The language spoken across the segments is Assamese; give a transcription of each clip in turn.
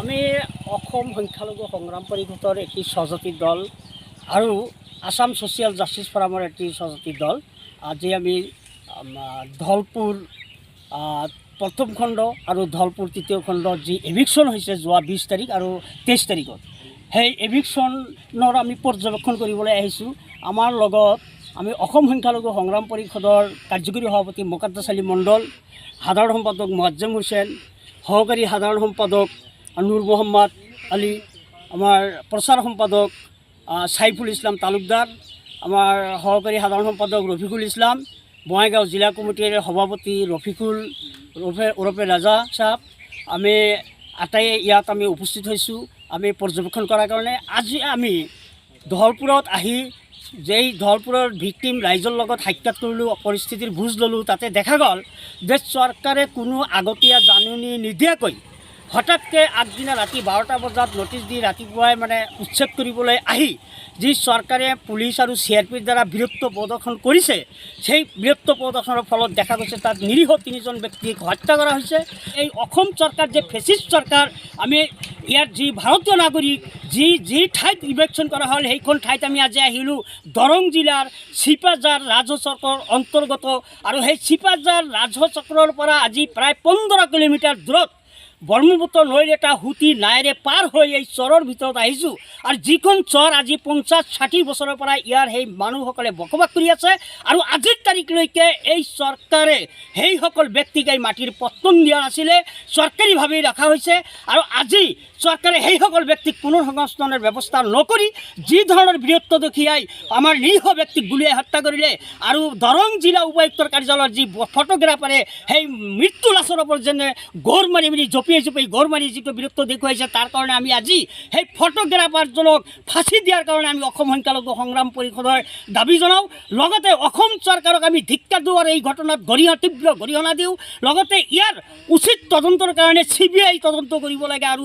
আমি অসম সংখ্যালঘু সংগ্ৰাম পৰিষদৰ এটি সহযোগী দল আৰু আসাম সোশ্যাল জাষ্টিস ফোৰামৰ এটি সহযোগী দল। আজি আমি ধলপুৰ প্ৰথম খণ্ড আৰু ধলপুৰ তৃতীয় খণ্ডত যি এভিকশ্যন হৈছে যোৱা 20 তাৰিখ আৰু 23 তাৰিখত, সেই এভিকশ্যনৰ আমি পৰ্যবেক্ষণ কৰিবলৈ আহিছোঁ। আমাৰ লগত আমি অসম সংখ্যালঘু সংগ্ৰাম পৰিষদৰ কাৰ্যকৰী সভাপতি মোকাদ্দাছ আলী মণ্ডল, সাধাৰণ সম্পাদক মোৱাজ্জেম হুছেইন, সহকাৰী সাধাৰণ সম্পাদক নুৰ মোহাম্মদ আলী, আমাৰ প্ৰচাৰ সম্পাদক সাইফুল ইছলাম তালুকদাৰ, আমাৰ সহকাৰী সাধাৰণ সম্পাদক ৰফিকুল ইছলাম, বঙাইগাঁও জিলা কমিটিৰ সভাপতি ৰফিকুল ওৰফে ৰাজা সাহেব, আমি আটাই ইয়াত আমি উপস্থিত হৈছোঁ আমি পৰ্যবেক্ষণ কৰাৰ কাৰণে। আজি আমি ধলপুৰত আহি যেই ধলপুৰৰ ভিক্টিম ৰাইজৰ লগত সাক্ষাৎ কৰিলোঁ, পৰিস্থিতিৰ বুজ ল'লোঁ, তাতে দেখা গ'ল যে চৰকাৰে কোনো আগতীয়া জাননী নিদিয়াকৈ হঠাৎকৈ আগদিনা ৰাতি 12টা বজাত নটিচ দি ৰাতিপুৱাই উচ্ছেদ কৰিবলৈ আহি যি চৰকাৰে পুলিচ আৰু CRPৰ দ্বাৰা বীৰত্ব প্ৰদৰ্শন কৰিছে, সেই বীৰত্ব প্ৰদৰ্শনৰ ফলত দেখা গৈছে তাত নিৰীহ 3জন ব্যক্তিক হত্যা কৰা হৈছে। এই অসম চৰকাৰ যে ফেচিষ্ট চৰকাৰ, আমি ইয়াত যি ভাৰতীয় নাগৰিক যি ঠাইত ইভেকশ্যন কৰা হ'ল সেইখন ঠাইত আমি আজি আহিলোঁ দৰং জিলাৰ চিপাঝাৰ ৰাজহ চক্ৰৰ অন্তৰ্গত, আৰু সেই চিপাঝাৰ ৰাজহ চক্ৰৰ পৰা আজি প্ৰায় 15 কিলোমিটাৰ দূৰত ব্ৰহ্মপুত্ৰ নৈৰ এটা সুঁতি নাৱেৰে পাৰ হৈ এই চৰৰ ভিতৰত আহিছোঁ। আৰু যিখন চৰ আজি 50-60 বছৰৰ পৰা ইয়াৰ সেই মানুহসকলে বসবাস কৰি আছে, আৰু আজিৰ তাৰিখলৈকে এই চৰকাৰে সেইসকল ব্যক্তিক এই মাটিৰ পট্টন দিয়া নাছিলে, চৰকাৰীভাৱেই ৰখা হৈছে। আৰু আজি চৰকাৰে সেইসকল ব্যক্তিক পুনৰ্সংস্থানৰ ব্যৱস্থা নকৰি যি ধৰণৰ বীৰত্ব দেখুৱাই আমাৰ নিৰীহ ব্যক্তিক গুলীয়াই হত্যা কৰিলে, আৰু দৰং জিলা উপায়ুক্তৰ কাৰ্যালয়ৰ যি ফটোগ্ৰাফাৰে সেই মৃত্যু লাশৰ ওপৰত যেনে গৌৰ মাৰি জঁপিয়াই গৌৰ মাৰি যিটো বীৰত্ব দেখুৱাইছে, তাৰ কাৰণে আমি আজি সেই ফটোগ্ৰাফাৰজনক ফাঁচি দিয়াৰ কাৰণে আমি অসম সংখ্যালঘু সংগ্ৰাম পৰিষদৰ দাবী জনাওঁ। লগতে অসম চৰকাৰক আমি ধিক্কাৰ দিওঁ আৰু এই ঘটনাত তীব্ৰ গৰিহণা দিওঁ। লগতে ইয়াৰ উচিত তদন্তৰ কাৰণে CBI তদন্ত কৰিব লাগে, আৰু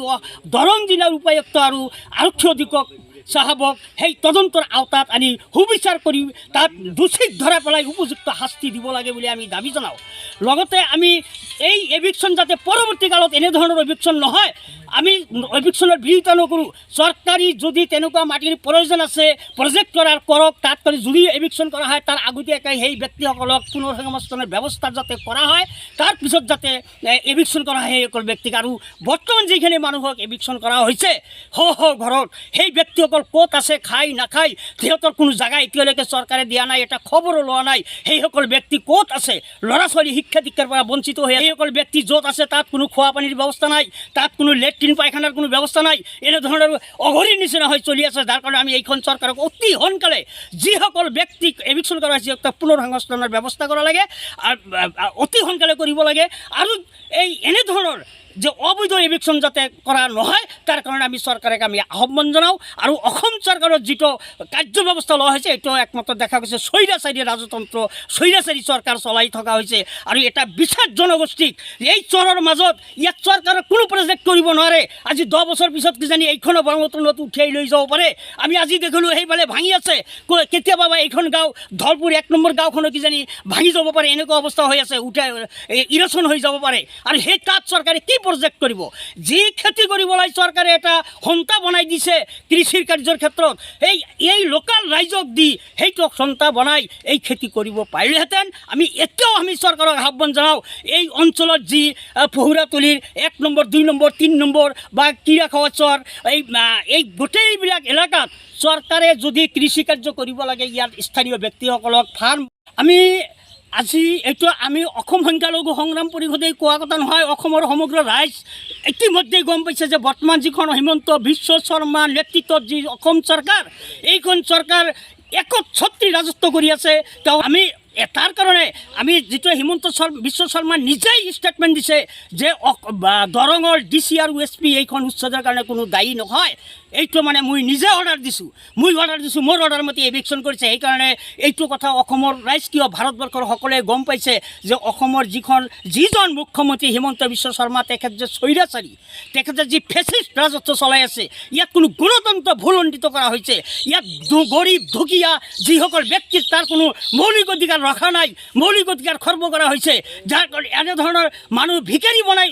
দৰং জিলাৰ উপায়ুক্ত আৰু আৰক্ষী অধীক্ষক চাহাবক সেই তদন্তৰ আওতাত আনি সুবিচাৰ কৰি তাত দোষীক ধৰা পেলাই উপযুক্ত শাস্তি দিব লাগে বুলি আমি দাবী জনাওঁ। লগতে আমি এই এভিকশ্যন যাতে পৰৱৰ্তী কালত এনেধৰণৰ এভিকশ্যন নহয়, আমি এভিকশ্যনৰ বিৰোধিতা নকৰোঁ। চৰকাৰী যদি তেনেকুৱা মাটিৰ প্ৰয়োজন আছে প্ৰজেক্ট কৰক, তাত কৰি যদি এভিকশ্যন কৰা হয় তাৰ আগতীয়াকৈ সেই ব্যক্তিসকলক পুনৰ্সংস্থানৰ ব্যৱস্থা যাতে কৰা হয়, তাৰপিছত যাতে এভিকশ্যন কৰা হয় সেইসকল ব্যক্তিক। আৰু বৰ্তমান যিখিনি মানুহক এভিকশ্যন কৰা হৈছে ঘৰত, সেই ব্যক্তিসকল ক'ত আছে, খাই নাখায়, সিহঁতৰ কোনো জেগা এতিয়ালৈকে চৰকাৰে দিয়া নাই, এটা খবৰো লোৱা নাই সেইসকল ব্যক্তি ক'ত আছে। ল'ৰা ছোৱালী শিক্ষা দীক্ষাৰ পৰা বঞ্চিত হৈ সেইসকল ব্যক্তি য'ত আছে তাত কোনো খোৱা পানীৰ ব্যৱস্থা নাই, তাত কোনো লেট্ৰিন পায়খানাৰ কোনো ব্যৱস্থা নাই, এনেধৰণৰ অঘৰীৰ নিচিনা হৈ চলি আছে। যাৰ কাৰণে আমি এইখন চৰকাৰক অতি সোনকালে যিসকল ব্যক্তিক এভিকশ্যন কৰা হৈছে সিহঁতক পুনৰ্সংস্থানৰ ব্যৱস্থা কৰা লাগে, অতি সোনকালে কৰিব লাগে। আৰু এই এনেধৰণৰ যে অবৈধ এভিকশ্যন যাতে কৰা নহয় তাৰ কাৰণে আমি চৰকাৰক আমি আহ্বান জনাওঁ। আৰু অসম চৰকাৰৰ যিটো কাৰ্য ব্যৱস্থা লোৱা হৈছে এইটো একমাত্ৰ দেখা গৈছে স্বৈৰাচাৰী ৰাজতন্ত্ৰ, স্বৈৰাচাৰী চৰকাৰ চলাই থকা হৈছে। আৰু এটা বিশাল জনগোষ্ঠীক এই চৰৰ মাজত ইয়াত চৰকাৰৰ কোনো প্ৰজেক্ট কৰিব নোৱাৰে। আজি 10 বছৰ পিছত কিজানি এইখনো ব্ৰহ্মপুত্ৰ নদীত উঠিয়াই লৈ যাব পাৰে। আমি আজি দেখিলোঁ সেইফালে ভাঙি আছে, কেতিয়াবা এইখন গাঁও ধলপুৰ 1 নম্বৰ গাঁওখনো কিজানি ভাঙি যাব পাৰে, এনেকুৱা অৱস্থা হৈ আছে, ইৰচন হৈ যাব পাৰে। আৰু সেই তাত চৰকাৰে কি প্ৰজেক্ট কৰিব? যি খেতি কৰিবলৈ চৰকাৰে এটা সন্থা বনাই দিছে কৃষিৰ কাৰ্যৰ ক্ষেত্ৰত, এই লোকেল ৰাইজক দি সেইটো সন্থা বনাই এই খেতি কৰিব পাৰিলেহেঁতেন। এতিয়াও আমি চৰকাৰক আহ্বান জনাওঁ, এই অঞ্চলত যি পহুৰাতলিৰ 1 নম্বৰ 2 নম্বৰ 3 নম্বৰ বা কিৰাখোৱা চৰ, এই গোটেইবিলাক এলেকাত চৰকাৰে যদি কৃষি কাৰ্য কৰিব লাগে, ইয়াৰ স্থানীয় ব্যক্তিসকলক ফাৰ্ম আজি এইটো আমি অসম সংখ্যালঘু সংগ্ৰাম পৰিষদে কোৱা কথা নহয়, অসমৰ সমগ্ৰ ৰাইজ ইতিমধ্যেই গম পাইছে যে বৰ্তমান যিখন হিমন্ত বিশ্ব শৰ্মা নেতৃত্বত যি অসম চৰকাৰ, এইখন চৰকাৰ একচ্ছত্ৰী ৰাজত্ব কৰি আছে। আমি তাৰ কাৰণে আমি যিটো হিমন্ত বিশ্ব শৰ্মা নিজেই ষ্টেটমেণ্ট দিছে যে দৰঙৰ DC আৰু SP এইখন উচ্ছেদৰ কাৰণে কোনো দায়ী নহয়। এইটো মই নিজে অৰ্ডাৰ দিছোঁ, মোৰ অৰ্ডাৰ মতে এভিকশ্যন কৰিছে। সেইকাৰণে এইটো কথা অসমৰ ৰাইজ কিয় ভাৰতবৰ্ষৰ সকলোৱে গম পাইছে যে অসমৰ যিজন মুখ্যমন্ত্ৰী হিমন্ত বিশ্ব শৰ্মা, তেখেত যে স্বৈৰাচাৰী, তেখেতে যি ফেচিষ্ট ৰাজত্ব চলাই আছে, ইয়াত কোনো গণতন্ত্ৰ ভুলণ্ডিত কৰা হৈছে। ইয়াত গৰীব দুখীয়া যিসকল ব্যক্তিৰ তাৰ কোনো মৌলিক অধিকাৰ অধিকাৰ ৰখা নাই, মৌলিক অধিকাৰ খৰ্ব কৰা হৈছে, যাৰ কাৰণে এনেধৰণৰ মানুহ ভিকাৰী বনাই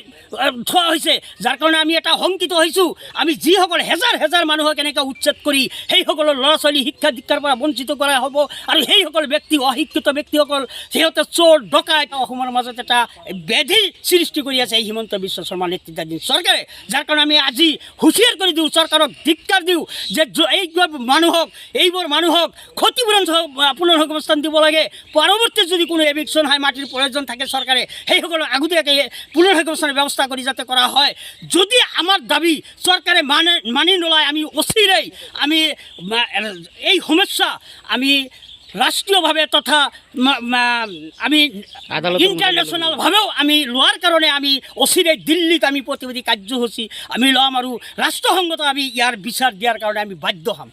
থোৱা হৈছে, যাৰ কাৰণে আমি এটা শংকিত হৈছোঁ। আমি যিসকল হেজাৰ হেজাৰ মানুহক এনেকৈ উচ্ছেদ কৰি সেইসকলৰ ল'ৰা ছোৱালী শিক্ষা দীক্ষাৰ পৰা বঞ্চিত কৰা হ'ব, আৰু সেইসকল ব্যক্তি অশিক্ষিত ব্যক্তিসকল সিহঁতে চোৰ ডকাইত অসমৰ মাজত এটা ব্যাধি সৃষ্টি কৰি আছে এই হিমন্ত বিশ্ব শৰ্মা নেতৃত্বাধীন চৰকাৰে। যাৰ কাৰণে আমি আজি হুঁচিয়াৰ কৰি দিওঁ, চৰকাৰক ধিক্কাৰ দিওঁ যে এইবোৰ মানুহক ক্ষতিপূৰণ পুনৰ্সংস্থান দিব লাগে। পৰৱৰ্তী যদি কোনো এভিকশ্যন হয়, মাটিৰ প্ৰয়োজন থাকে, চৰকাৰে সেইসকলক আগতীয়াকৈ পুনৰ্সংস্থানৰ ব্যৱস্থা কৰি যাতে কৰা হয়। যদি আমাৰ দাবী চৰকাৰে মানি নলয়, আমি অচিৰেই আমি এই সমস্যা আমি ৰাষ্ট্ৰীয়ভাৱে তথা আমি ইণ্টাৰনেশ্যনেলভাৱেও আমি লোৱাৰ কাৰণে আমি অচিৰেই দিল্লীত আমি প্ৰতিবাদী কাৰ্যসূচী আমি ল'ম, আৰু ৰাষ্ট্ৰসংঘত আমি ইয়াৰ বিচাৰ দিয়াৰ কাৰণে আমি বাধ্য হ'ম।